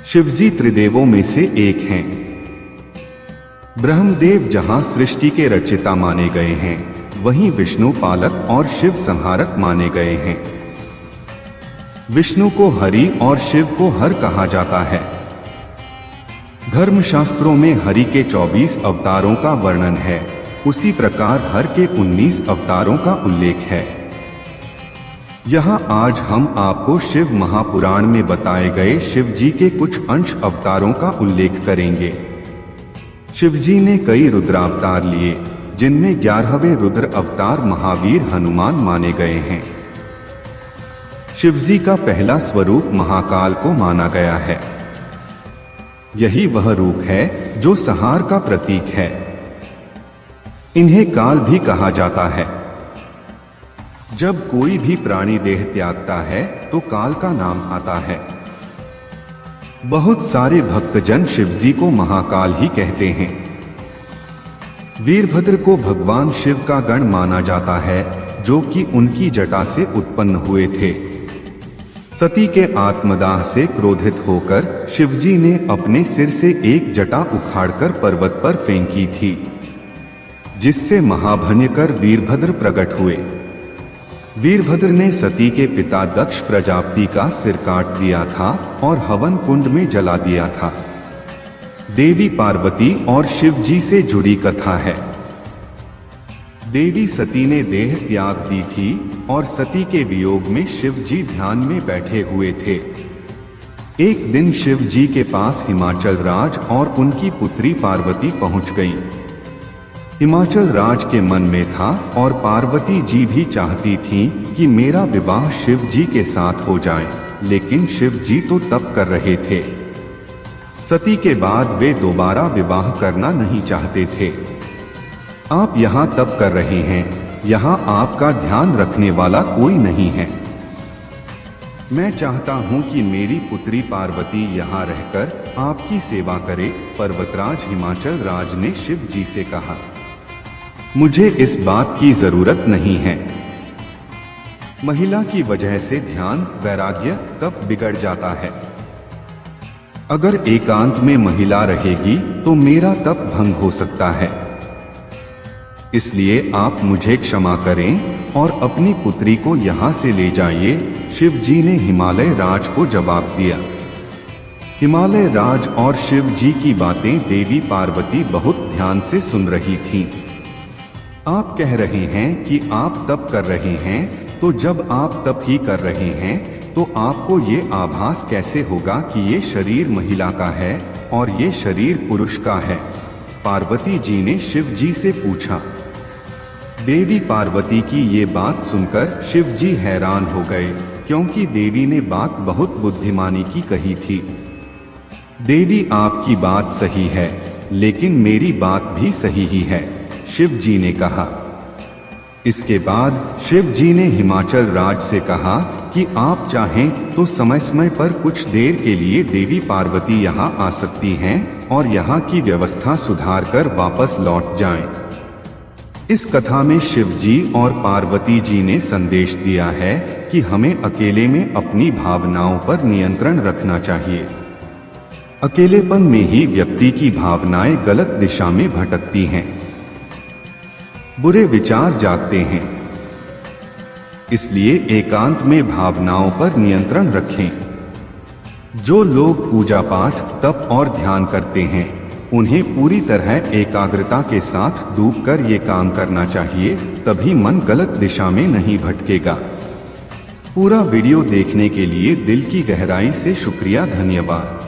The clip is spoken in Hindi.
शिवजी त्रिदेवों में से एक हैं। ब्रह्मदेव जहां सृष्टि के रचयिता माने गए हैं, वहीं विष्णु पालक और शिव संहारक माने गए हैं। विष्णु को हरि और शिव को हर कहा जाता है। धर्मशास्त्रों में हरि के 24 अवतारों का वर्णन है, उसी प्रकार हर के 19 अवतारों का उल्लेख है। यहाँ आज हम आपको शिव महापुराण में बताए गए शिव जी के कुछ अंश अवतारों का उल्लेख करेंगे। शिव जी ने कई रुद्रावतार लिए, जिनमें 11वें रुद्र अवतार महावीर हनुमान माने गए हैं। शिव जी का पहला स्वरूप महाकाल को माना गया है। यही वह रूप है जो संहार का प्रतीक है। इन्हें काल भी कहा जाता है। जब कोई भी प्राणी देह त्यागता है तो काल का नाम आता है। बहुत सारे भक्तजन शिवजी को महाकाल ही कहते हैं। वीरभद्र को भगवान शिव का गण माना जाता है, जो कि उनकी जटा से उत्पन्न हुए थे। सती के आत्मदाह से क्रोधित होकर शिवजी ने अपने सिर से एक जटा उखाड़कर पर्वत पर फेंकी थी, जिससे महाभयंकर वीरभद्र प्रकट हुए। वीरभद्र ने सती के पिता दक्ष प्रजापति का सिर काट दिया था और हवन कुंड में जला दिया था। देवी पार्वती और शिव जी से जुड़ी कथा है। देवी सती ने देह त्याग दी थी और सती के वियोग में शिव जी ध्यान में बैठे हुए थे। एक दिन शिव जी के पास हिमाचल राज और उनकी पुत्री पार्वती पहुंच गईं। हिमाचल राज के मन में था और पार्वती जी भी चाहती थीं कि मेरा विवाह शिव जी के साथ हो जाए, लेकिन शिव जी तो तप कर रहे थे। सती के बाद वे दोबारा विवाह करना नहीं चाहते थे। आप यहाँ तप कर रहे हैं, यहाँ आपका ध्यान रखने वाला कोई नहीं है। मैं चाहता हूँ कि मेरी पुत्री पार्वती यहाँ रहकर आपकी सेवा करे। पर्वतराज हिमाचल राज ने शिव जी से कहा, मुझे इस बात की जरूरत नहीं है। महिला की वजह से ध्यान, वैराग्य, तप बिगड़ जाता है। अगर एकांत में महिला रहेगी तो मेरा तप भंग हो सकता है। इसलिए आप मुझे क्षमा करें और अपनी पुत्री को यहाँ से ले जाइए। शिव जी ने हिमालय राज को जवाब दिया। हिमालय राज और शिव जी की बातें देवी पार्वती बहुत ध्यान से सुन रही थीं। आप कह रहे हैं कि आप तप कर रहे हैं, तो जब आप तप ही कर रहे हैं तो आपको ये आभास कैसे होगा कि ये शरीर महिला का है और ये शरीर पुरुष का है? पार्वती जी ने शिव जी से पूछा। देवी पार्वती की ये बात सुनकर शिव जी हैरान हो गए, क्योंकि देवी ने बात बहुत बुद्धिमानी की कही थी। देवी आपकी बात सही है, लेकिन मेरी बात भी सही ही है, शिव जी ने कहा। इसके बाद शिव जी ने हिमाचल राज से कहा कि आप चाहें तो समय समय पर कुछ देर के लिए देवी पार्वती यहाँ आ सकती हैं और यहाँ की व्यवस्था सुधार कर वापस लौट जाएं। इस कथा में शिव जी और पार्वती जी ने संदेश दिया है कि हमें अकेले में अपनी भावनाओं पर नियंत्रण रखना चाहिए। अकेलेपन में ही व्यक्ति की भावनाएं गलत दिशा में भटकती हैं, बुरे विचार जागते हैं। इसलिए एकांत में भावनाओं पर नियंत्रण रखें। जो लोग पूजा पाठ, तप और ध्यान करते हैं, उन्हें पूरी तरह एकाग्रता के साथ डूबकर ये काम करना चाहिए, तभी मन गलत दिशा में नहीं भटकेगा। पूरा वीडियो देखने के लिए दिल की गहराई से शुक्रिया, धन्यवाद।